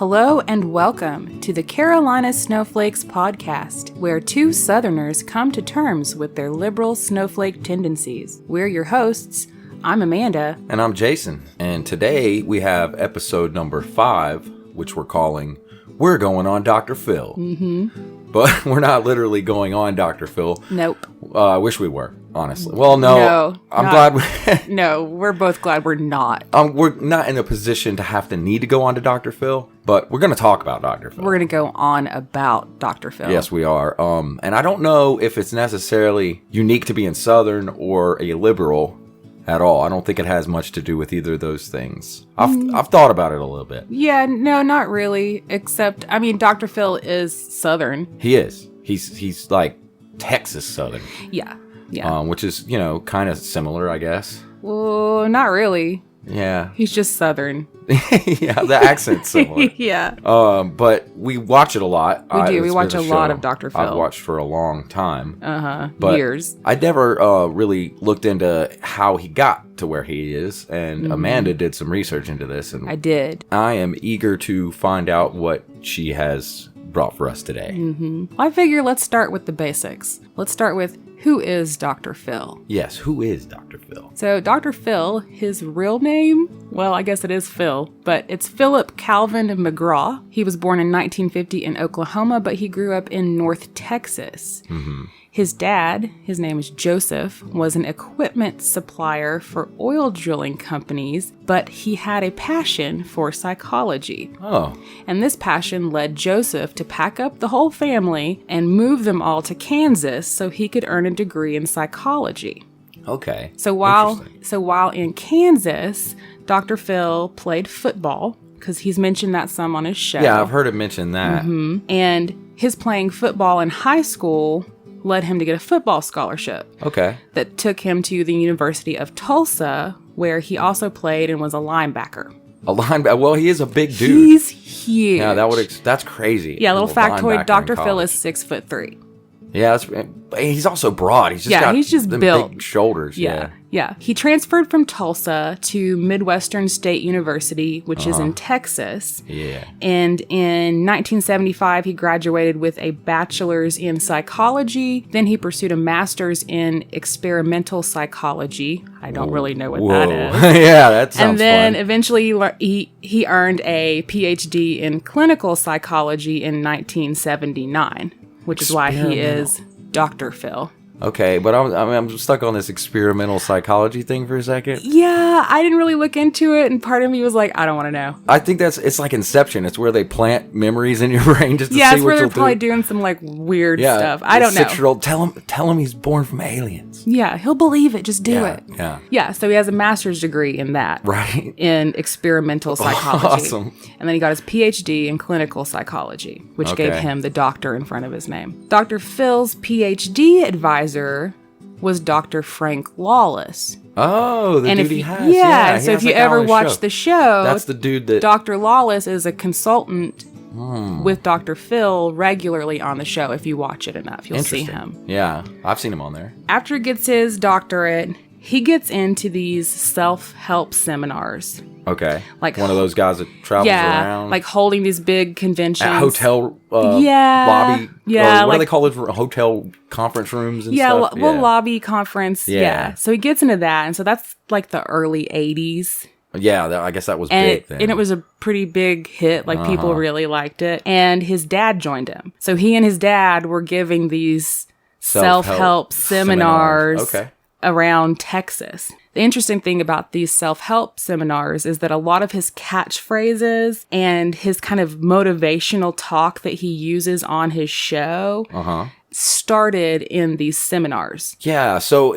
Hello and welcome to the Carolina Snowflakes podcast, where two Southerners come to terms with their liberal snowflake tendencies. We're your hosts. I'm Amanda. And I'm Jason. And today we have episode number 5, which we're calling We're Going on Dr. Phil. Mm-hmm. But we're not literally going on Dr. Phil. Nope. I wish we were, honestly. Well, no. I'm glad No, we're both glad we're not. We're not in a position to have to need to go on to Dr. Phil, but we're going to talk about Dr. Phil. We're going to go on about Dr. Phil. Yes, we are. And I don't know if it's necessarily unique to being Southern or a liberal at all. I don't think it has much to do with either of those things. I've thought about it a little bit. Yeah, no, not really. Except, I mean, Dr. Phil is Southern. He is. He's like Texas Southern. Yeah. Which is, kind of similar, I guess. Well, not really. Yeah. He's just Southern. Yeah, the accent's similar. Yeah. But we watch it a lot. We do. We watch a lot of Dr. Phil. I've watched for a long time. But years. I never really looked into how he got to where he is, and Amanda did some research into this. And I did. I am eager to find out what she has brought for us today. Well, I figure let's start with the basics. Let's start with who is Dr. Phil? Yes, who is Dr. Phil? So Dr. Phil, his real name, well, I guess it is Phil, but it's Philip Calvin McGraw. He was born in 1950 in Oklahoma, but he grew up in North Texas. His dad, his name is Joseph, was an equipment supplier for oil drilling companies, but he had a passion for psychology. Oh. And this passion led Joseph to pack up the whole family and move them all to Kansas so he could earn a degree in psychology. Okay. So while in Kansas, Dr. Phil played football, because he's mentioned that some on his show. Yeah, I've heard him mention that. And his playing football in high school led him to get a football scholarship. Okay. That took him to the University of Tulsa, where he also played and was a linebacker. A linebacker? Well, he is a big dude. He's huge. Yeah, that's crazy. Yeah, little factoid, Dr. Phil is 6'3". Yeah, he's also broad. He's just got built. Big shoulders. Yeah. He transferred from Tulsa to Midwestern State University, which is in Texas. Yeah. And in 1975, he graduated with a bachelor's in psychology. Then he pursued a master's in experimental psychology. I don't really know what that is. Yeah, that sounds fun. And then eventually he earned a PhD in clinical psychology in 1979. Which is why he is Dr. Phil. Okay, but I'm stuck on this experimental psychology thing for a second. Yeah, I didn't really look into it, and part of me was like, I don't want to know. I think it's like Inception. It's where they plant memories in your brain just to see what you'll do. Yeah, it's where they're probably doing some like weird stuff. I don't know. 6-year-old, tell him he's born from aliens. Yeah, he'll believe it. Just do it. Yeah. Yeah, so he has a master's degree in that. Right. In experimental psychology. Awesome. And then he got his PhD in clinical psychology, which gave him the doctor in front of his name. Dr. Phil's PhD advisor was Dr. Frank Lawless. Oh, the dude he has. Yeah, so if you ever watch the show, that's the dude that... Dr. Lawless is a consultant with Dr. Phil regularly on the show. If you watch it enough, you'll see him. Yeah, I've seen him on there. After he gets his doctorate, he gets into these self-help seminars. Okay. Like one of those guys that travels around. Like holding these big conventions. At hotel lobby. Yeah. What do they call it? Hotel conference rooms and stuff? Lobby conference. Yeah. So he gets into that. And so that's like the early 80s. Yeah, I guess that was big then. And it was a pretty big hit. Like people really liked it. And his dad joined him. So he and his dad were giving these self-help seminars. Around Texas. The interesting thing about these self-help seminars is that a lot of his catchphrases and his kind of motivational talk that he uses on his show started in these seminars. Yeah, so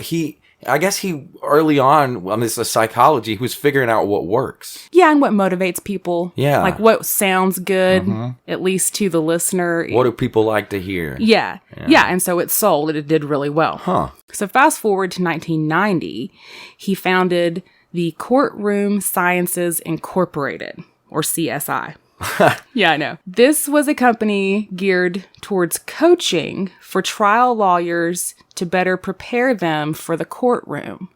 I guess he early on this psychology, he was figuring out what works. Yeah, and what motivates people. Yeah. Like what sounds good, at least to the listener. What do people like to hear? Yeah, and so it sold and it did really well. So fast forward to 1990, he founded the Courtroom Sciences Incorporated, or CSI. Yeah, I know. This was a company geared towards coaching for trial lawyers to better prepare them for the courtroom.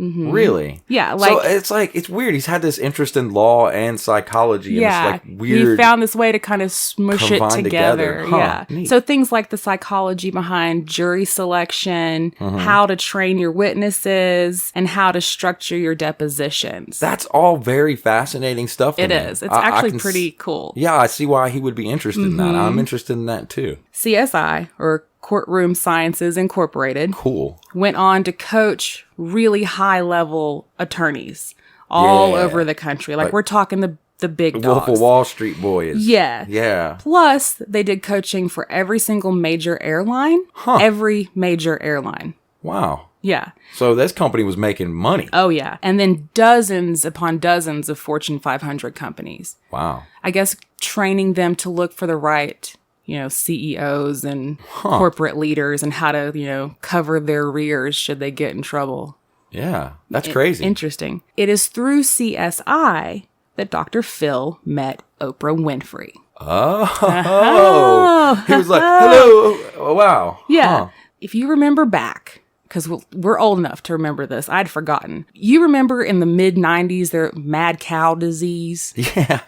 Mm-hmm. Really? Yeah. So it's weird. He's had this interest in law and psychology. Yeah. And this weird. He found this way to kind of smush it together. Huh, yeah. neat. So things like the psychology behind jury selection, how to train your witnesses, and how to structure your depositions. That's all very fascinating stuff. It is. It's actually pretty cool. Yeah, I see why he would be interested in that. I'm interested in that too. CSI, or Courtroom Sciences Incorporated, Cool. went on to coach really high-level attorneys all over the country. Like we're talking the big dogs. Wolf of Wall Street boys. Yeah. Yeah. Plus, they did coaching for every single major airline. Every major airline. Wow. Yeah. So this company was making money. Oh, yeah. And then dozens upon dozens of Fortune 500 companies. Wow. I guess training them to look for the right, CEOs and corporate leaders and how to, cover their rears should they get in trouble. Yeah. That's crazy. Interesting. It is through CSI that Dr. Phil met Oprah Winfrey. Oh. He was like, hello. Oh, wow. Yeah. If you remember back, because we're old enough to remember this. I'd forgotten. You remember in the mid-90s, there mad cow disease? Yeah.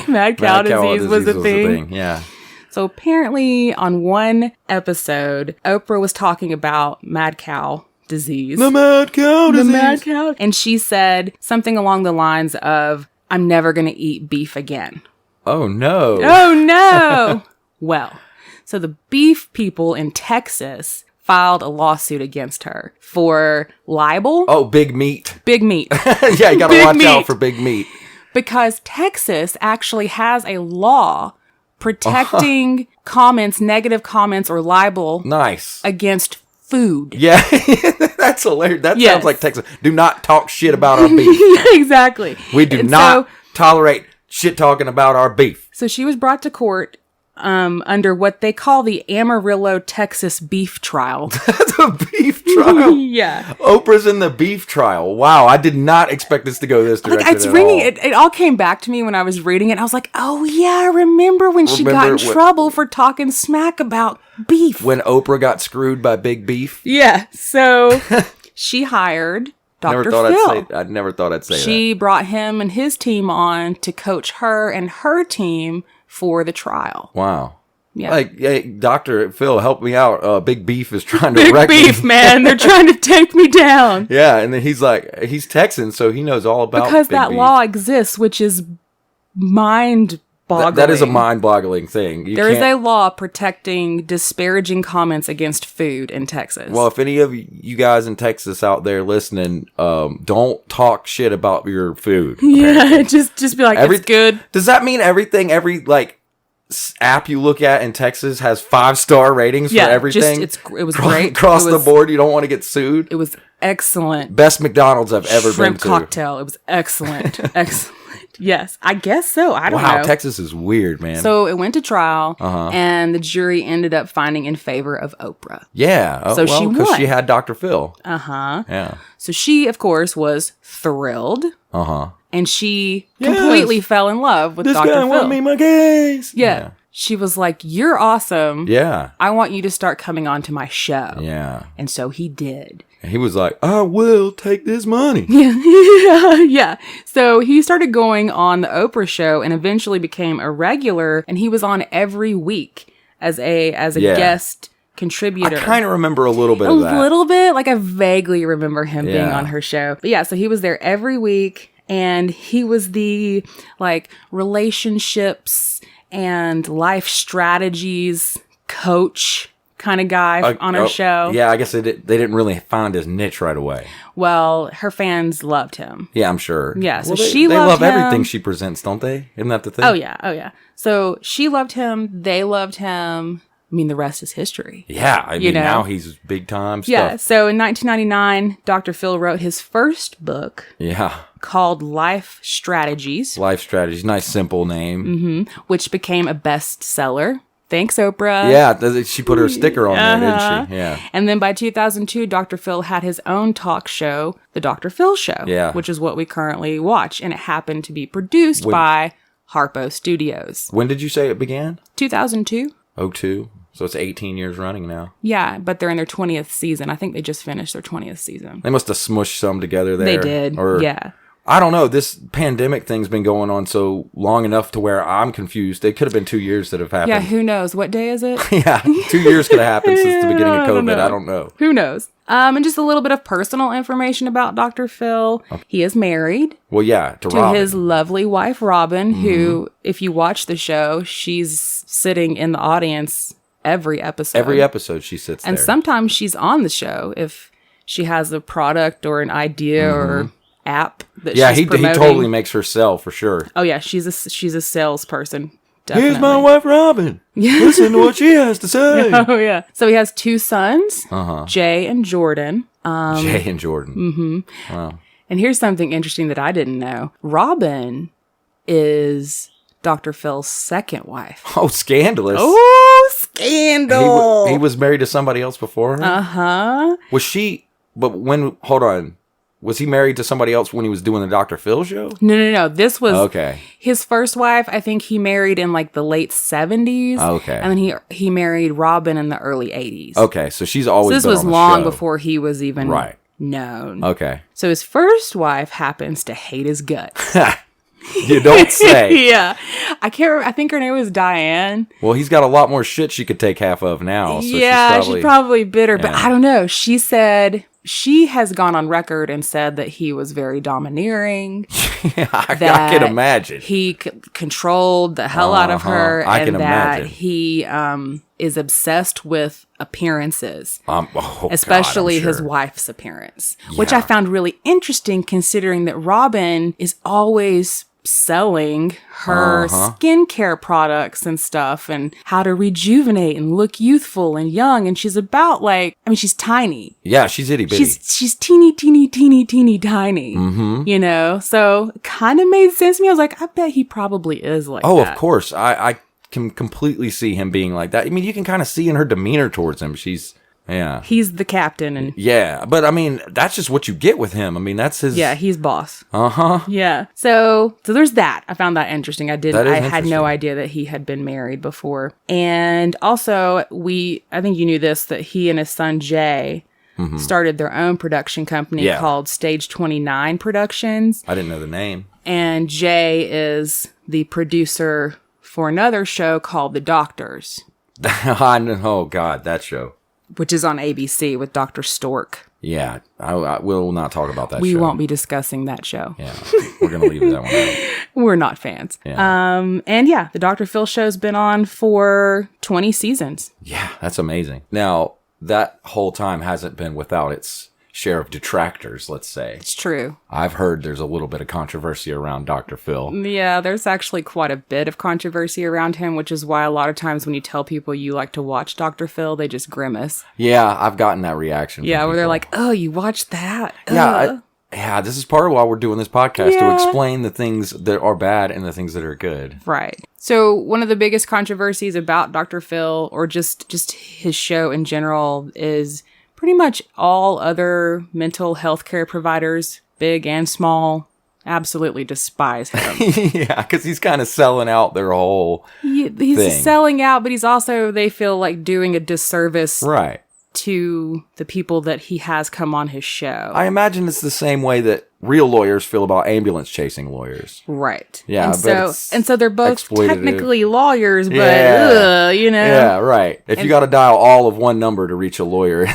Mad cow disease was a thing. Yeah. So apparently on one episode, Oprah was talking about mad cow disease. The mad cow disease. The mad cow. And she said something along the lines of, I'm never going to eat beef again. Oh, no. Oh, no. Well, so the beef people in Texas filed a lawsuit against her for libel. Oh, big meat. Big meat. Yeah, you got to watch out for big meat. Because Texas actually has a law protecting comments, negative comments, or libel against food. Yeah, that's hilarious. That sounds like Texas. Do not talk shit about our beef. Exactly. We do not tolerate shit talking about our beef. So she was brought to court under what they call the Amarillo, Texas beef trial. The beef trial? Yeah. Oprah's in the beef trial. Wow, I did not expect this to go this direction. It's ringing. It all came back to me when I was reading it. I was like, oh, yeah, I remember when she got in trouble for talking smack about beef. When Oprah got screwed by big beef? Yeah. So she hired Dr. Phil. I never thought I'd say that. She brought him and his team on to coach her and her team for the trial. Wow. Yeah. Like, hey, Dr. Phil, help me out. Big Beef is trying to wreck me. Big Beef, man. They're trying to take me down. Yeah, and then he's Texan, so he knows all about because Big that Beef. law exists, which is mind-boggling. That is a mind-boggling thing. There is a law protecting disparaging comments against food in Texas. Well, if any of you guys in Texas out there listening, don't talk shit about your food. Yeah, just be like, it's good. Does that mean every app you look at in Texas has 5-star ratings for everything? It was great. Across the board, you don't want to get sued? It was excellent. Best McDonald's I've ever been to. Shrimp cocktail. It was excellent. Excellent. Yes, I guess so. I don't know. Wow, Texas is weird, man. So it went to trial, and the jury ended up finding in favor of Oprah. Yeah. So she won. Because she had Dr. Phil. Uh-huh. Yeah. So she, of course, was thrilled. Uh-huh. And she completely fell in love with Dr. Phil. This guy won me my case. Yeah. She was like, you're awesome. Yeah. I want you to start coming on to my show. Yeah. And so he did. And he was like, I will take this money. Yeah. So he started going on the Oprah show and eventually became a regular. And he was on every week as a guest contributor. I kind of remember a little bit of that. A little bit. Like I vaguely remember him being on her show. But yeah, so he was there every week. And he was the relationships and life strategies coach kind of guy on her show. Yeah, I guess they didn't really find his niche right away. Well, her fans loved him. Yeah, I'm sure. Yeah, so they love everything she presents, don't they? Isn't that the thing? Oh, yeah. So she loved him. They loved him. I mean, the rest is history. Yeah, I mean, now he's big time stuff. Yeah, so in 1999, Dr. Phil wrote his first book. Yeah. Called Life Strategies. Life Strategies. Nice, simple name. Mm-hmm. Which became a bestseller. Thanks, Oprah. Yeah, she put her sticker on there, didn't she? Yeah. And then by 2002, Dr. Phil had his own talk show, The Dr. Phil Show. Yeah. Which is what we currently watch. And it happened to be produced by Harpo Studios. When did you say it began? 2002. 02. So it's 18 years running now. Yeah, but they're in their 20th season. I think they just finished their 20th season. They must have smushed some together there. They did, yeah. I don't know. This pandemic thing's been going on so long enough to where I'm confused. It could have been 2 years that have happened. Yeah, who knows? What day is it? Yeah, 2 years could have happened since the beginning of COVID. I don't know. Who knows? And just a little bit of personal information about Dr. Phil. Okay. He is married. Well, yeah, to Robin. His lovely wife, Robin, who, if you watch the show, she's sitting in the audience every episode. Every episode she sits there. And sometimes she's on the show if she has a product or an idea or app that she's promoting. He totally makes her sell for sure. Oh yeah, she's a salesperson. Definitely. Here's my wife Robin. Listen to what she has to say. Oh yeah. So he has 2 sons, Jay and Jordan. Jay and Jordan. Mm-hmm. Wow. And here's something interesting that I didn't know. Robin is Dr. Phil's second wife. Oh, scandalous. Oh, scandal. He was married to somebody else before her? Uh-huh. Was she, hold on. Was he married to somebody else when he was doing the Dr. Phil show? No. This was his first wife. I think he married in like the late 70s. Okay. And then he married Robin in the early 80s. Okay, so she's always been on the show. This was long before he was even known. Okay. So his first wife happens to hate his guts. You don't say. Yeah. I can't remember. I think her name was Diane. Well, he's got a lot more shit she could take half of now. So she's probably bitter. But I don't know. She said... She has gone on record and said that he was very domineering. Yeah, I can imagine. He controlled the hell out of her. He is obsessed with appearances. Especially his wife's appearance. Yeah. Which I found really interesting considering that Robin is always selling her skincare products and stuff and how to rejuvenate and look youthful and young. And she's about she's tiny. Yeah, she's itty bitty. She's teeny tiny. Mm-hmm. You know? So kind of made sense to me. I was like, I bet he probably is like that. Oh, of course. I can completely see him being like that. I mean, you can kind of see in her demeanor towards him. Yeah. He's the captain. And yeah, but I mean, that's just what you get with him. I mean, that's his... Yeah, he's boss. Uh-huh. Yeah. So there's that. I found that interesting. I had no idea that he had been married before. And also, I think you knew this, that he and his son Jay started their own production company called Stage 29 Productions. I didn't know the name. And Jay is the producer for another show called The Doctors. Oh, God, that show. Which is on ABC with Dr. Stork. Yeah, I will not talk about that show. We won't be discussing that show. Yeah, we're going to leave that one out. We're not fans. Yeah. And yeah, the Dr. Phil show's been on for 20 seasons. Yeah, that's amazing. Now, that whole time hasn't been without its share of detractors, let's say. It's true. I've heard there's a little bit of controversy around Dr. Phil. Yeah, there's actually quite a bit of controversy around him, which is why a lot of times when you tell people you like to watch Dr. Phil, they just grimace. Yeah, I've gotten that reaction. Yeah, where they're like, oh, you watched that? Yeah, this is part of why we're doing this podcast, to explain the things that are bad and the things that are good. Right. So one of the biggest controversies about Dr. Phil, or just his show in general, is pretty much all other mental health care providers, big and small, absolutely despise him. Yeah, because he's kind of selling out their whole He's thing. Selling out, but he's also, they feel like doing a disservice to the people that he has come on his show. I imagine it's the same way that real lawyers feel about ambulance chasing lawyers. Right. Yeah. And so they're both technically lawyers, but Yeah, right. If you got to dial all of one number to reach a lawyer.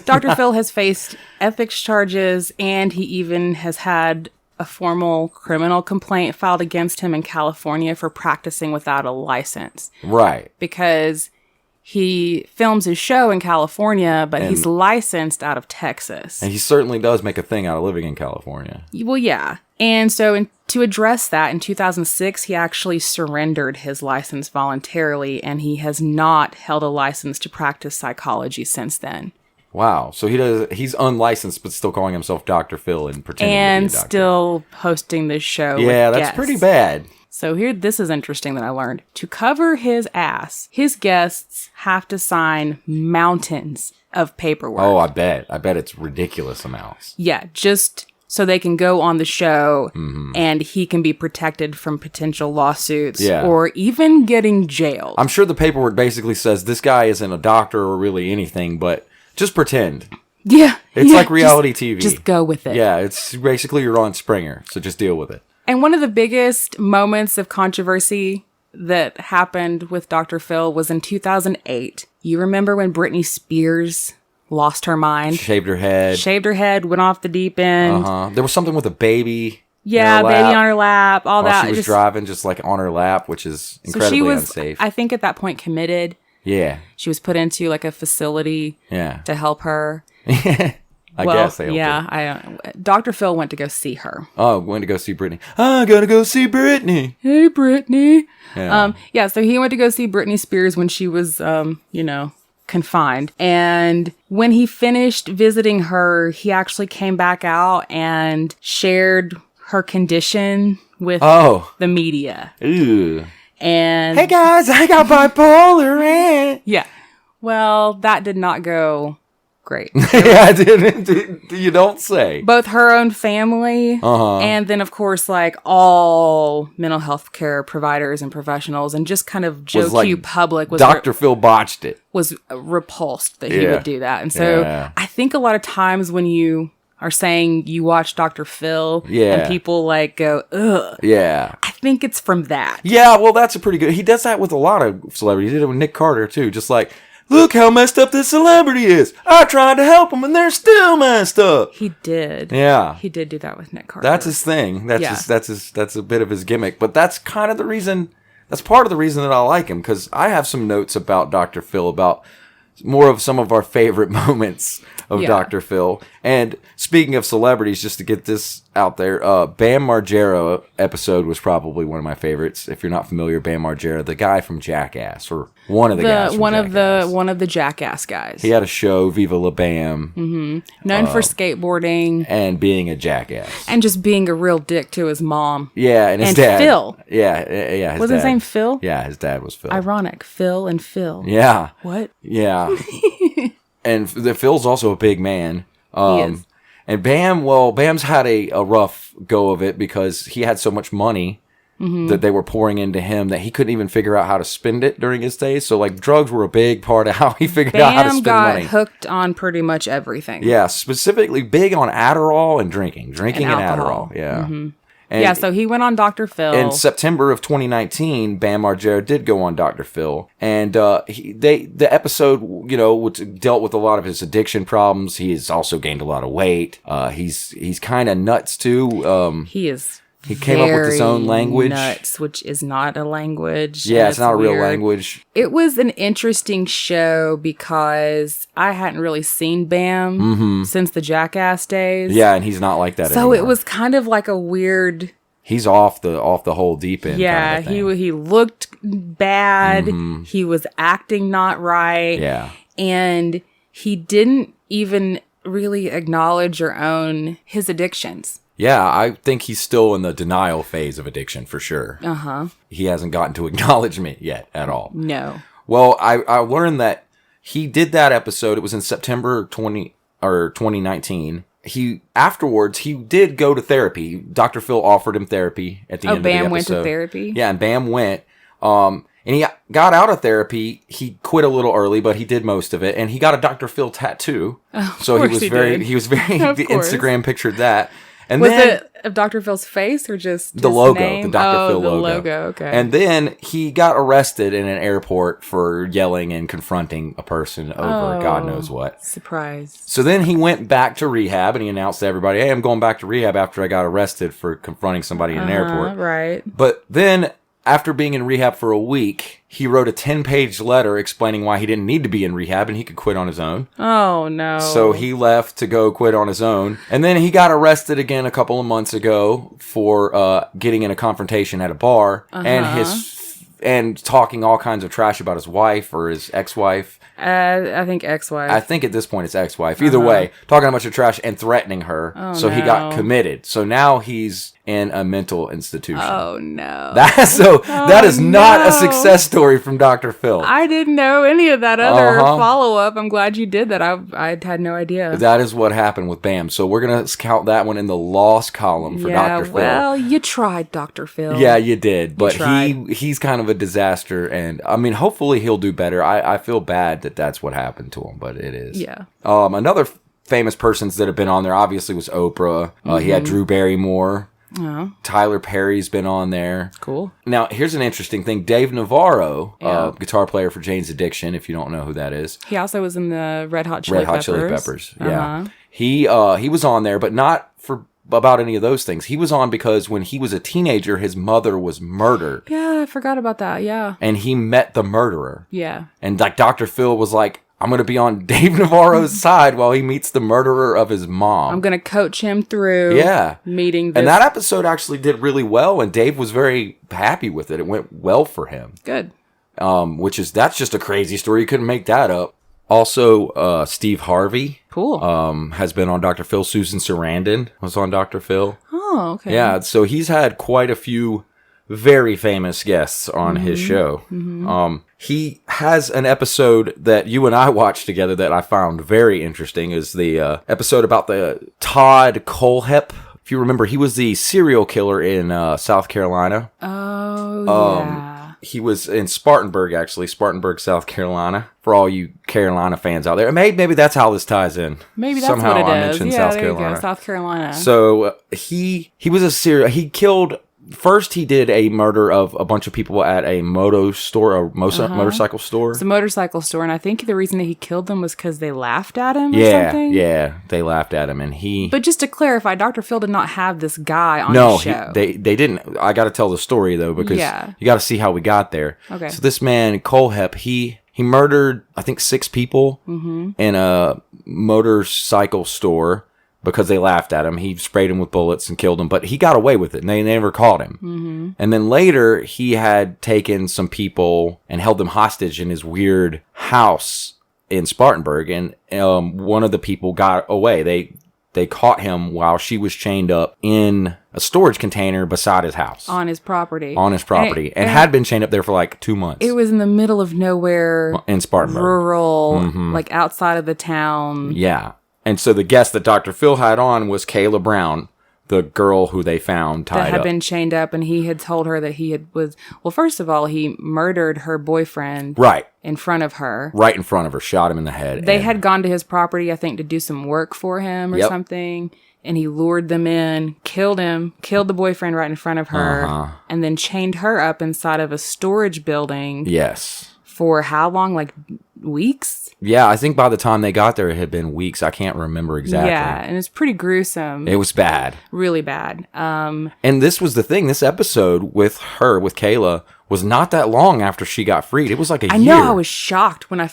Dr. Phil has faced ethics charges, and he even has had a formal criminal complaint filed against him in California for practicing without a license. Right. Because he films his show in California, but he's licensed out of Texas. And he certainly does make a thing out of living in California. Well, yeah. And so to address that, in 2006, he actually surrendered his license voluntarily, and he has not held a license to practice psychology since then. Wow. So he's unlicensed, but still calling himself Dr. Phil and pretending to be a doctor. And still hosting this show with that's guests. Pretty bad. So this is interesting that I learned. To cover his ass, his guests have to sign mountains of paperwork. Oh, I bet. I bet it's ridiculous amounts. Yeah, just so they can go on the show and he can be protected from potential lawsuits or even getting jailed. I'm sure the paperwork basically says this guy isn't a doctor or really anything, but just pretend. Yeah. It's like reality TV. Just go with it. Yeah, it's basically you're on Springer, so just deal with it. And one of the biggest moments of controversy that happened with Dr. Phil was in 2008. You remember when Britney Spears lost her mind? Shaved her head, went off the deep end. There was something with a baby. Yeah, baby on her lap, all that. She was driving just like on her lap, which is incredibly unsafe. I think at that point committed. Yeah. She was put into like a facility to help her. I guess they helped her. Dr. Phil went to go see her. Oh, went to go see Britney. I gotta go see Britney. Hey, Britney. Yeah. So he went to go see Britney Spears when she was, confined. And when he finished visiting her, he actually came back out and shared her condition with the media. Ew. And hey guys, I got bipolar. Yeah. Well, that did not go great. Yeah, didn't. You don't say. Both her own family and then, of course, like all mental health care providers and professionals and just kind of Joe Q public was Dr. Phil botched it. Was repulsed that he would do that. And so I think a lot of times when you are saying you watch Dr. Phil and people like go, ugh. Yeah. I think it's from that. Yeah, well, that's a pretty good. He does that with a lot of celebrities. He did it with Nick Carter, too. Just like, look how messed up this celebrity is. I tried to help them and they're still messed up. He did. Yeah. He did do that with Nick Carter. That's his thing. That's a bit of his gimmick. But that's kind of the reason, that's part of the reason that I like him. Because I have some notes about Dr. Phil, about more of some of our favorite moments of Dr. Phil. And speaking of celebrities, just to get this out there, Bam Margera episode was probably one of my favorites. If you're not familiar, Bam Margera, the guy from Jackass, or one of the guys from Jackass. One of the Jackass guys. He had a show, Viva La Bam. Mm-hmm. Known for skateboarding. And being a jackass. And just being a real dick to his mom. Yeah, and his dad. Phil. Yeah, his was his name Phil? Yeah, his dad was Phil. Ironic. Phil and Phil. Yeah. What? Yeah. And Phil's also a big man. He is. And Bam's had a rough go of it because he had so much money that they were pouring into him that he couldn't even figure out how to spend it during his days. So, like, drugs were a big part of how he figured out how to spend money. Bam got hooked on pretty much everything. Yeah, specifically big on Adderall and drinking. Drinking and Adderall. Yeah. Mm-hmm. And so he went on Dr. Phil. In September of 2019, Bam Margera did go on Dr. Phil. And the episode, dealt with a lot of his addiction problems. He has also gained a lot of weight. He's kind of nuts, too. He came up with his own language. Nuts, which is not a language. Yeah, it's not a real language. It was an interesting show because I hadn't really seen Bam since the Jackass days. Yeah, and he's not like that anymore. So it was kind of like a weird... He's off the whole deep end. Yeah, kind of he looked bad. He was acting not right. Yeah. And he didn't even really acknowledge or own his addictions. Yeah, I think he's still in the denial phase of addiction for sure. He hasn't gotten to acknowledgement yet at all. No. Well, I learned that he did that episode. It was in September 2019. Afterwards he did go to therapy. Dr. Phil offered him therapy at the end of the episode. Bam went to therapy? Yeah, and Bam went. And he got out of therapy. He quit a little early, but he did most of it. And he got a Dr. Phil tattoo. So he was very the Instagram pictured that. And was it of Dr. Phil's face or just the logo, name? the Dr. Phil the logo? Okay. And then he got arrested in an airport for yelling and confronting a person over God knows what. Surprise. So then he went back to rehab and he announced to everybody, "Hey, I'm going back to rehab after I got arrested for confronting somebody in an airport." Right. But then, after being in rehab for a week, he wrote a 10-page letter explaining why he didn't need to be in rehab and he could quit on his own. Oh, no. So he left to go quit on his own. And then he got arrested again a couple of months ago for getting in a confrontation at a bar and talking all kinds of trash about his wife or his ex-wife. I think ex-wife. I think at this point it's ex-wife. Either way, talking a bunch of trash and threatening her. He got committed. So now he's in a mental institution. Oh no. That is not a success story from Dr. Phil. I didn't know any of that other follow-up. I'm glad you did that. I had no idea. That is what happened with Bam. So we're going to count that one in the loss column for Dr. Phil. Well, you tried, Dr. Phil. Yeah, you did. But he's kind of a disaster. And I mean, hopefully he'll do better. I feel bad that that's what happened to him, but it is. Yeah. Another famous persons that have been on there obviously was Oprah. He had Drew Barrymore. Oh. Tyler Perry's been on there. Cool. Now, here's an interesting thing. Dave Navarro, guitar player for Jane's Addiction, if you don't know who that is. He also was in the Red Hot Chili Peppers. Yeah. He was on there, but not for about any of those things. He was on because when he was a teenager, his mother was murdered. Yeah, I forgot about that. Yeah. And he met the murderer. Yeah. And like Dr. Phil was like, I'm going to be on Dave Navarro's side while he meets the murderer of his mom. I'm going to coach him through meeting this. And that episode actually did really well, and Dave was very happy with it. It went well for him. Good. That's just a crazy story. You couldn't make that up. Also, Steve Harvey. Cool. Has been on Dr. Phil. Susan Sarandon was on Dr. Phil. Oh, okay. Yeah, so he's had quite a few very famous guests on his show. He has an episode that you and I watched together that I found very interesting. Is the episode about the Todd Kohlhepp. If you remember, he was the serial killer in South Carolina. Oh, yeah. He was in Spartanburg, Spartanburg, South Carolina. For all you Carolina fans out there, maybe that's how this ties in. Maybe that's somehow what it I is. mentioned Yeah, South there Carolina. You go, South Carolina. So he was a serial. He killed. First, he did a murder of a bunch of people at a motorcycle store. It's a motorcycle store, and I think the reason that he killed them was because they laughed at him or something. Yeah, they laughed at him, and he... But just to clarify, Dr. Phil did not have this guy on his show. They didn't. I got to tell the story, though, because you got to see how we got there. Okay. So this man, Kohlhepp, he murdered, I think, 6 people in a motorcycle store. Because they laughed at him. He sprayed him with bullets and killed him. But he got away with it, and they never caught him. And then later, he had taken some people and held them hostage in his weird house in Spartanburg. And one of the people got away. They caught him while she was chained up in a storage container beside his house. On his property. And had been chained up there for like 2 months. It was in the middle of nowhere. In Spartanburg. Rural, like outside of the town. Yeah. And so the guest that Dr. Phil had on was Kayla Brown, the girl who they found tied up. That had been chained up, and he had told her that well, first of all, he murdered her boyfriend. Right. In front of her. Right in front of her, shot him in the head. They had gone to his property, I think, to do some work for him or something. And he lured them in, killed the boyfriend right in front of her, and then chained her up inside of a storage building. Yes. For how long? Like weeks? Yeah, I think by the time they got there, it had been weeks. I can't remember exactly. Yeah, and it's pretty gruesome. It was bad. Really bad. And this was the thing. This episode with Kayla, was not that long after she got freed. It was like a year. I know. I was shocked when I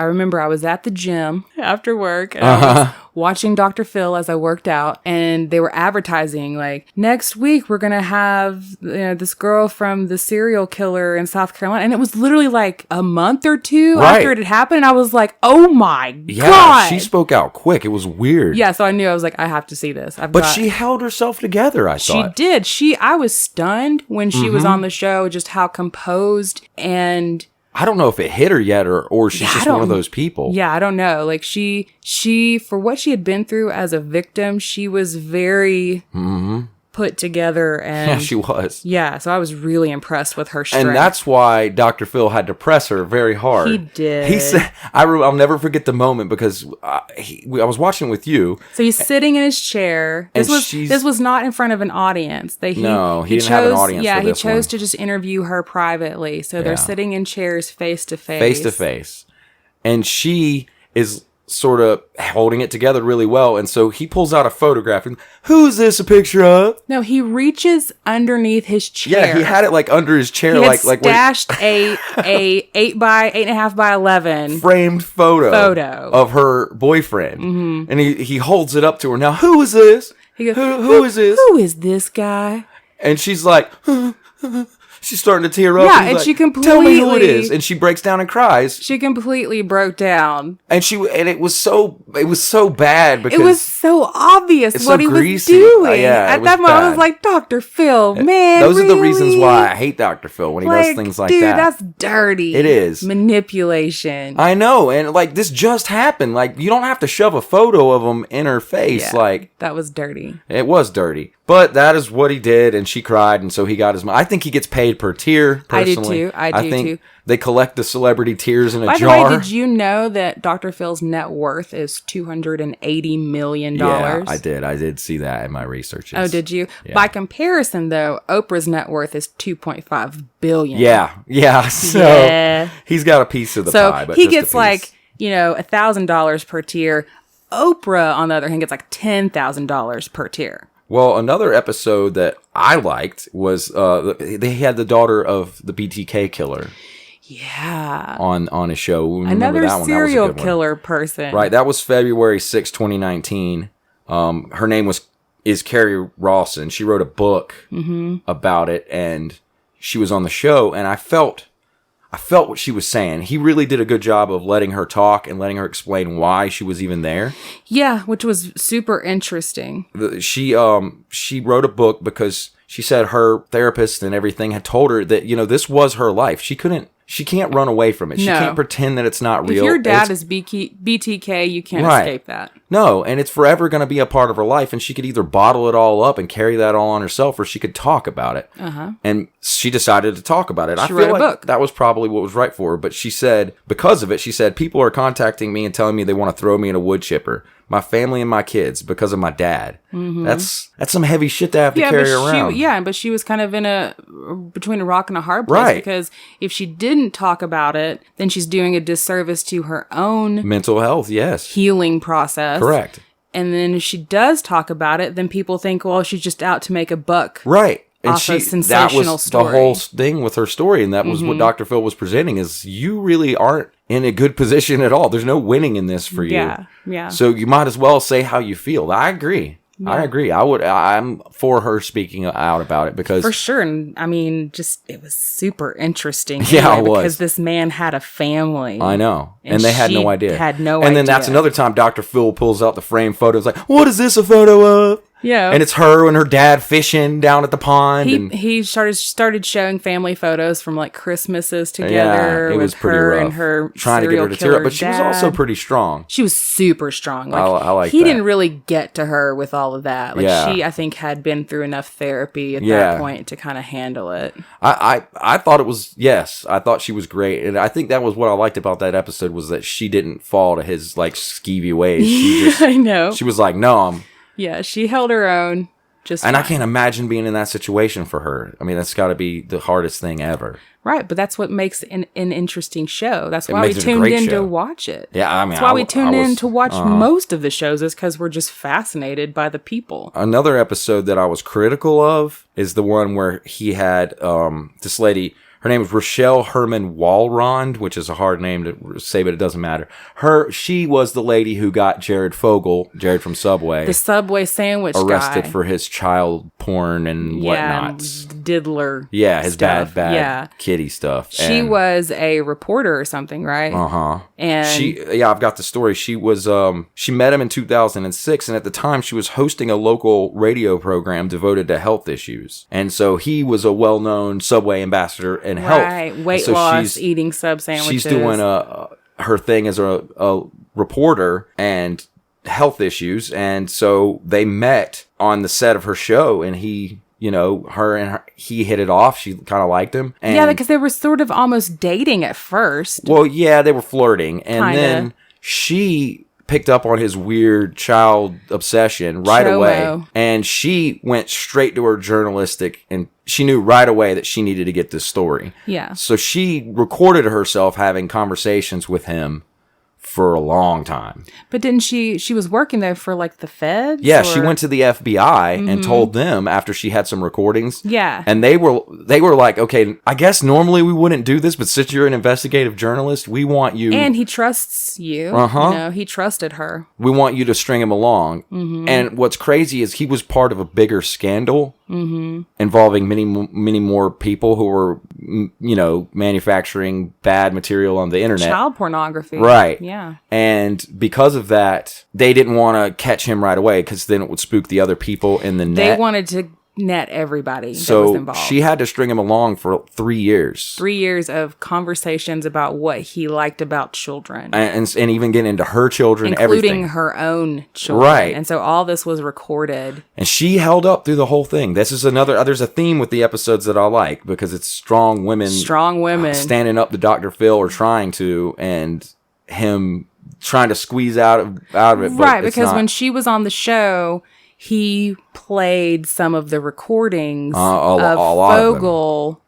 remember I was at the gym after work. And I was watching Dr. Phil as I worked out, and they were advertising like, next week we're gonna have this girl from the serial killer in South Carolina, and it was literally like a month or two after it had happened. And I was like, oh my god! She spoke out quick. It was weird. Yeah, so I knew. I was like, I have to see this. She held herself together. I thought she did. I was stunned when she was on the show, just how composed, and I don't know if it hit her yet or she's just one of those people. Yeah, I don't know. Like she for what she had been through as a victim, she was very put together, and yeah, she was. Yeah, so I was really impressed with her strength. And that's why Dr. Phil had to press her very hard. He did. He said, I'll never forget the moment because I was watching with you. So he's sitting in his chair. This was not in front of an audience. He didn't have an audience. Yeah, he chose to just interview her privately. So they're sitting in chairs face to face. Face to face. And she is sort of holding it together really well, and so he pulls out a photograph and, who's this a picture of? No, he reaches underneath his chair. Yeah, he had it like under his chair, he had stashed a 8.5 by 11 framed photo of her boyfriend, and he holds it up to her. Now, who is this? He goes, who is this? Who is this guy? And she's like, She's starting to tear up. Yeah, and and like, she completely... Tell me who it is. And she breaks down and cries. She completely broke down. And it was so bad because... It was so obvious what he was greasy. doing. Yeah, At that moment, I was like, Dr. Phil, man, those really? are the reasons why I hate Dr. Phil when he does things like that. Dude, that's dirty. It is. Manipulation. I know. And like, this just happened. Like, you don't have to shove a photo of him in her face. Yeah, like, that was dirty. It was dirty. But that is what he did, and she cried, and so he got his money. I think he gets paid per tear, personally. I do think too. They collect the celebrity tears in a jar. By the way, did you know that Dr. Phil's net worth is $280 million? Yeah, I did. I did see that in my research. Oh, did you? Yeah. By comparison, though, Oprah's net worth is $2.5 billion. Yeah. So he's got a piece of the pie. But he gets like, $1,000 per tier. Oprah, on the other hand, gets like $10,000 per tier. Well, another episode that I liked was they had the daughter of the BTK killer. Yeah. On a show. Another that serial killer person. Right. That was February 6, 2019. Her name is Carrie Rawson. She wrote a book about it, and she was on the show, and I felt what she was saying. He really did a good job of letting her talk and letting her explain why she was even there. Yeah, which was super interesting. She wrote a book because she said her therapist and everything had told her that, this was her life. She can't run away from it. She can't pretend that it's not real. If your dad is BTK, you can't escape that. No, and it's forever going to be a part of her life, and she could either bottle it all up and carry that all on herself, or she could talk about it. And she decided to talk about it. She wrote a book. That was probably what was right for her, but she said, because of it, people are contacting me and telling me they want to throw me in a wood chipper. My family and my kids, because of my dad. That's some heavy shit to have to carry around. But she was kind of between a rock and a hard place. Right. Because if she didn't talk about it, then she's doing a disservice to her own mental health, healing process. Correct. And then if she does talk about it, then people think, well, she's just out to make a buck. Right. And off a sensational that was story. The whole thing with her story, and that was what Dr. Phil was presenting, is you really aren't in a good position at all. There's no winning in this for you. Yeah. So you might as well say how you feel. I agree. Yeah. I agree. I'm for her speaking out about it because... For sure. And I mean, it was super interesting. Yeah, it was. Because this man had a family. I know. And they had no idea. And then that's another time Dr. Phil pulls out the framed photos like, what is this a photo of? Yeah. And it's her and her dad fishing down at the pond. He started showing family photos from like Christmases together. It was with pretty her rough. And her trying to get her to tear up. But she was also pretty strong. She was super strong. I like he didn't really get to her with all of that. She, I think, had been through enough therapy at that point to kind of handle it. I thought it was, I thought she was great. And I think that was what I liked about that episode, was that she didn't fall to his like skeevy ways. She just, I know. She was like, no, she held her own. I can't imagine being in that situation for her. I mean, that's got to be the hardest thing ever. Right, but that's what makes an interesting show. That's why we tuned in to watch it. Yeah, I mean, that's why we tuned in to watch most of the shows, is because we're just fascinated by the people. Another episode that I was critical of is the one where he had this lady. Her name is Rochelle Herman Walrond, which is a hard name to say, but it doesn't matter. She was the lady who got Jared from Subway. The Subway sandwich arrested guy. For his child porn and whatnots. Diddler. Yeah, his stuff. bad kitty stuff. She was a reporter or something, right? And I've got the story. She was she met him in 2006, and at the time she was hosting a local radio program devoted to health issues. And so he was a well-known Subway ambassador and health. Right, weight loss, eating sub sandwiches. She's doing her thing as a reporter and health issues, and so they met on the set of her show, and he, he hit it off. She kind of liked him. And because they were sort of almost dating at first. Well, yeah, they were flirting, and then she picked up on his weird child obsession right away, and she went straight to her journalistic, and she knew right away that she needed to get this story. Yeah. So she recorded herself having conversations with him for a long time. But didn't she was working there for like the feds? Yeah, she went to the FBI and told them after she had some recordings. Yeah. And they were like, okay, I guess normally we wouldn't do this, but since you're an investigative journalist, we want you. And he trusts you. Uh-huh. You know, he trusted her. We want you to string him along. And what's crazy is he was part of a bigger scandal involving many more people who were, manufacturing bad material on the internet. Child pornography. Right. Yeah. And because of that, they didn't want to catch him right away because then it would spook the other people in the net. They wanted to net everybody that was involved. So she had to string him along for 3 years. 3 years of conversations about what he liked about children. And even getting into her children, including everything. Her own children. Right. And so all this was recorded. And she held up through the whole thing. This is there's a theme with the episodes that I like because it's strong women. Standing up to Dr. Phil or trying to, and him trying to squeeze out of it. Right, because when she was on the show, he played some of the recordings of Fogel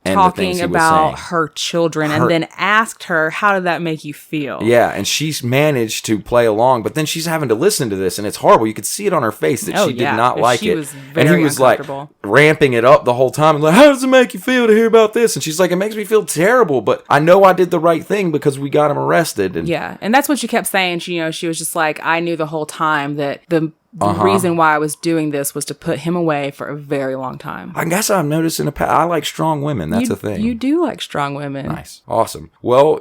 talking about her children and then asked her, how did that make you feel? Yeah, and she's managed to play along, but then she's having to listen to this, and it's horrible. You could see it on her face that she did not like it. And he was like ramping it up the whole time. And like, how does it make you feel to hear about this? And she's like, it makes me feel terrible, but I know I did the right thing because we got him arrested. And and that's what she kept saying. She was just like, I knew the whole time that the reason why I was doing this was to put him away for a very long time. I guess I've noticed in the past, I like strong women. That's a thing. You do like strong women. Nice. Awesome. Well,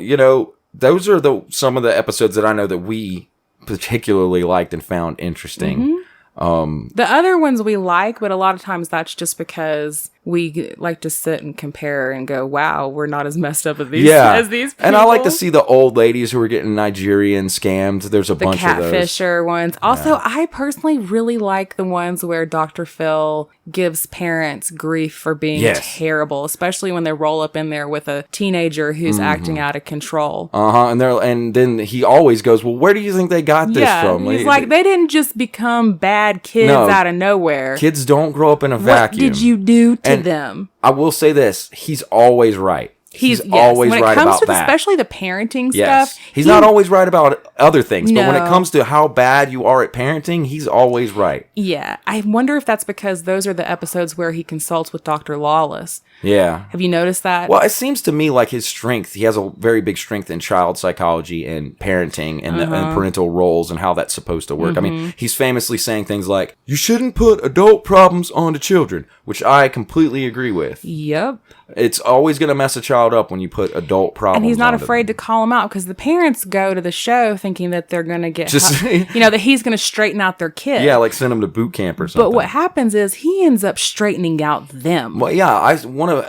those are some of the episodes that I know that we particularly liked and found interesting. The other ones we like, but a lot of times that's just because we like to sit and compare and go, wow, we're not as messed up as these people. And I like to see the old ladies who are getting Nigerian scammed. There's a bunch of those. The catfisher ones. Also, I personally really like the ones where Dr. Phil gives parents grief for being terrible, especially when they roll up in there with a teenager who's acting out of control. And then he always goes, well, where do you think they got this from? He's like, they didn't just become bad kids out of nowhere. Kids don't grow up in a vacuum. What did you do to them? I will say this, he's always right. He's always right about that. When it comes to especially the parenting stuff. He's not always right about other things, but when it comes to how bad you are at parenting, he's always right. Yeah. I wonder if that's because those are the episodes where he consults with Dr. Lawless. Yeah. Have you noticed that? Well, it seems to me like his strength, he has a very big strength in child psychology and parenting and, and parental roles and how that's supposed to work. I mean, he's famously saying things like, you shouldn't put adult problems onto children, which I completely agree with. Yep. It's always going to mess a child up when you put adult problems. And he's not afraid to call them out because the parents go to the show thinking that they're going to get, that he's going to straighten out their kid. Yeah, like send them to boot camp or something. But what happens is he ends up straightening out them. Well, yeah,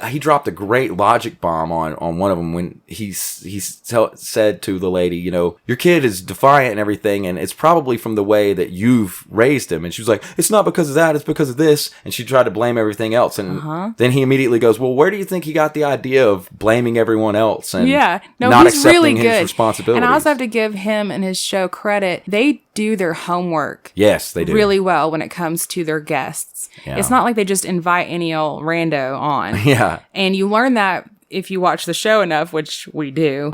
he dropped a great logic bomb on one of them when he said to the lady, your kid is defiant and everything, and it's probably from the way that you've raised him. And she was like, it's not because of that, it's because of this. And she tried to blame everything else. And then he immediately goes, well, where do you think he got the idea of blaming everyone else and not he's accepting really his responsibilities? And I also have to give him and his show credit. They do their homework. Yes, they do. Really well when it comes to their guests. Yeah. It's not like they just invite any old rando on. Yeah. And you learn that if you watch the show enough, which we do.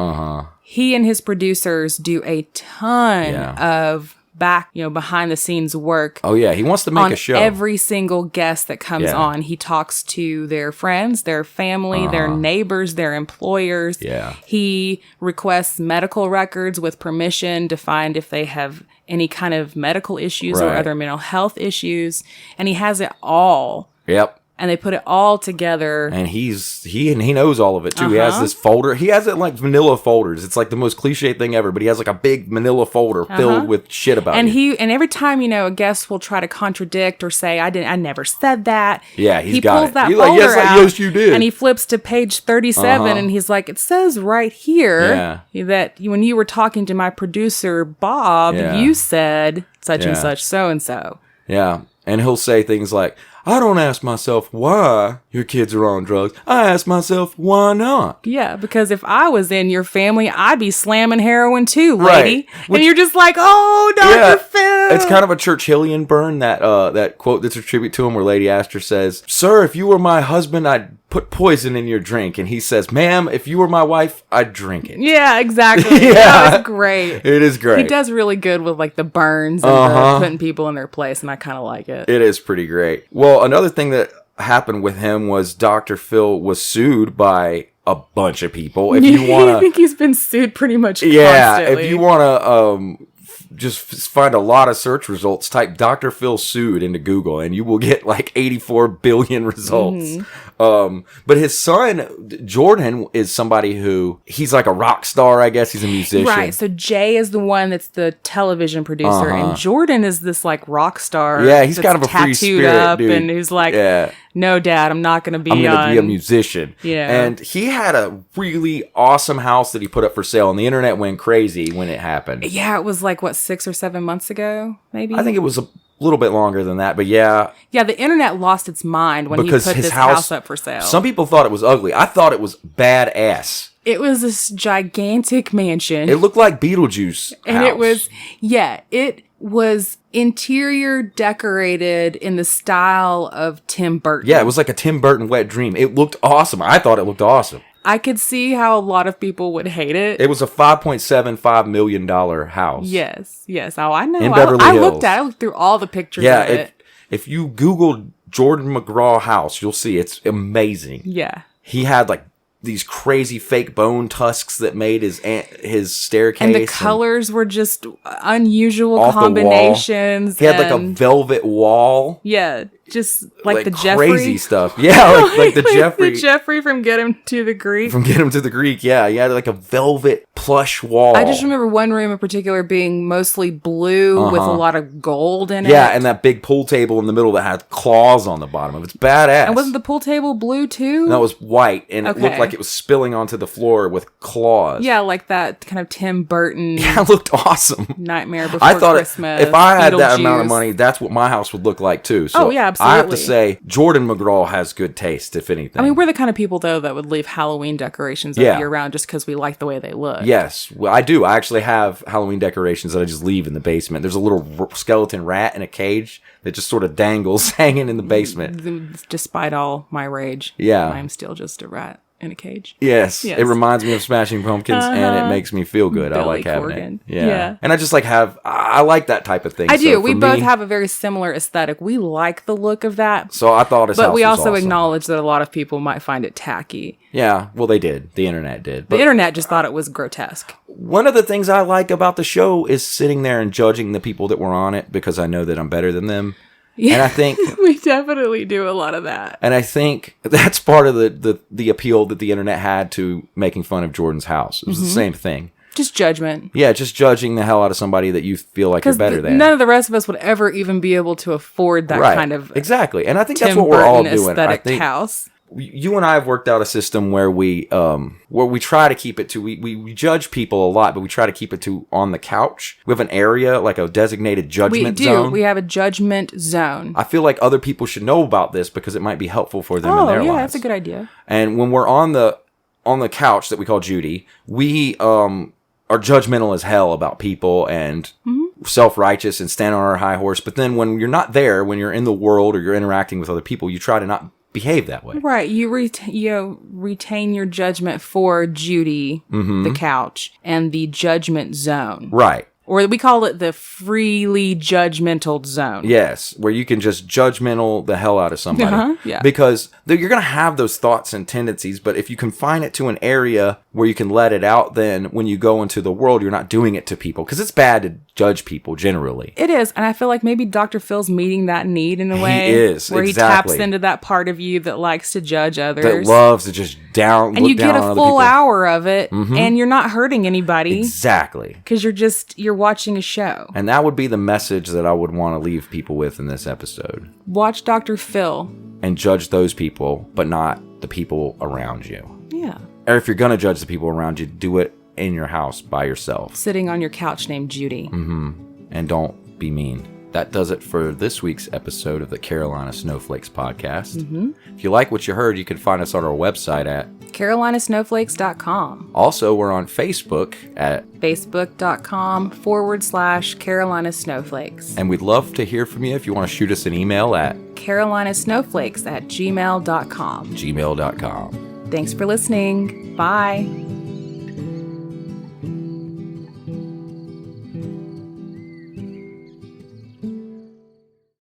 He and his producers do a ton of behind the scenes work. Oh yeah, he wants to make a show. Every single guest that comes on, he talks to their friends, their family, their neighbors, their employers. Yeah. He requests medical records with permission to find if they have any kind of medical issues or other mental health issues, and he has it all. Yep. And they put it all together. And he knows all of it too. He has this folder. He has it like manila folders. It's like the most cliche thing ever, but he has like a big manila folder filled with shit about it. And every time, a guest will try to contradict or say, I never said that. Yeah, he pulls that folder out. Yes, you did. And he flips to page 37 and he's like, it says right here that when you were talking to my producer, Bob, you said such and such, so and so. Yeah. And he'll say things like, I don't ask myself why your kids are on drugs. I ask myself, why not? Yeah, because if I was in your family, I'd be slamming heroin too, lady. Right. And you're just like, oh, Dr. Phil. It's kind of a Churchillian burn, that quote that's attributed to him where Lady Astor says, sir, if you were my husband, I'd put poison in your drink. And he says, ma'am, if you were my wife, I'd drink it. Yeah, exactly. Yeah. That was great. It is great. He does really good with like the burns and the putting people in their place, and I kind of like it. It is pretty great. Well, another thing that happened with him was Dr. Phil was sued by a bunch of people. If you want to, I think he's been sued pretty much constantly. Yeah, if you want to just find a lot of search results, type Dr. Phil sued into Google and you will get like 84 billion results. But his son, Jordan, is somebody who, he's like a rock star, I guess. He's a musician. Right. So Jay is the one that's the television producer, and Jordan is this like rock star. Yeah, he's kind of a free spirit, up, dude. and who's like, no, Dad, I'm not going to be I'm going to be a musician. Yeah. And he had a really awesome house that he put up for sale, and the internet went crazy when it happened. Yeah, it was like, what, 6 or 7 months ago, maybe? I think it was a little bit longer than that, but yeah. Yeah, the internet lost its mind when he put this house up for sale. Some people thought it was ugly. I thought it was badass. It was this gigantic mansion. It looked like Beetlejuice and house. it was interior decorated in the style of Tim Burton. Yeah, it was like a Tim Burton wet dream. It looked awesome. I thought it looked awesome. I could see how a lot of people would hate it. It was a $5.75 million house. Yes. Oh, I know. In Beverly Hills. I looked through all the pictures of it. If you Google Jordan McGraw house, you'll see it's amazing. Yeah. He had like these crazy fake bone tusks that made his staircase. And the colors were just unusual combinations. He had like a velvet wall. Yeah, just like the Jeffrey. Crazy stuff. Yeah, like the Jeffrey. The Jeffrey from Get Him to the Greek. Yeah. He had like a velvet plush wall. I just remember one room in particular being mostly blue with a lot of gold in it. Yeah, and that big pool table in the middle that had claws on the bottom of it. It's badass. And wasn't the pool table blue too? No, it was white, and it looked like it was spilling onto the floor with claws. Yeah, like that kind of Tim Burton. Yeah, it looked awesome. Nightmare Before I thought Christmas. If I had that amount of money, that's what my house would look like too. So yeah, absolutely. I have to say, Jordan McGraw has good taste, if anything. I mean, we're the kind of people though that would leave Halloween decorations up year round just because we like the way they look. Yes, well, I do. I actually have Halloween decorations that I just leave in the basement. There's a little skeleton rat in a cage that just sort of dangles hanging in the basement. Despite all my rage, I'm still just a rat in a cage. Yes. It reminds me of Smashing Pumpkins, and it makes me feel good. Billy I like having Corgan. it. Yeah. And I just like I like that type of thing. I do. We both have a very similar aesthetic. We like the look of that. So I thought his house was awesome. But we also acknowledge that a lot of people might find it tacky. Yeah, well, they did. The internet did. The internet just thought it was grotesque. One of the things I like about the show is sitting there and judging the people that were on it because I know that I'm better than them. Yeah, and I think we definitely do a lot of that. And I think that's part of the appeal that the internet had to making fun of Jordan's house. It was the same thing. Just judgment. Yeah, just judging the hell out of somebody that you feel like you're better than. None of the rest of us would ever even be able to afford that kind of exactly. And I think that's what we're all doing. I think house. You and I have worked out a system where we try to keep it to we judge people a lot, but we try to keep it to on the couch. We have an area, like a designated judgment zone. We have a judgment zone. I feel like other people should know about this because it might be helpful for them in their lives. That's a good idea. And when we're on the couch that we call Judy, we are judgmental as hell about people and self-righteous and stand on our high horse. But then when you're not there, when you're in the world or you're interacting with other people, you try to not behave that way. Right. You retain your judgment for Judy, the couch, and the judgment zone. Right. Or we call it the freely judgmental zone. Yes, where you can just judgmental the hell out of somebody. Yeah. Because you're going to have those thoughts and tendencies, but if you confine it to an area where you can let it out, then when you go into the world, you're not doing it to people. Because it's bad to judge people generally. It is. And I feel like maybe Dr. Phil's meeting that need in a way. He is, where he taps into that part of you that likes to judge others. That loves to just and you get a full hour of it, and you're not hurting anybody. Exactly. Because you're watching a show. And that would be the message that I would want to leave people with in this episode. Watch Dr. Phil. And judge those people, but not the people around you. Yeah. Or if you're going to judge the people around you, do it in your house by yourself. Sitting on your couch named Judy. And don't be mean. that does it for this week's episode of the Carolina Snowflakes podcast. If you like what you heard, you can find us on our website at carolinasnowflakes.com. Also, we're on Facebook at facebook.com/Carolina Snowflakes. And we'd love to hear from you if you want to shoot us an email at carolinasnowflakes@gmail.com. gmail.com. Thanks for listening. Bye.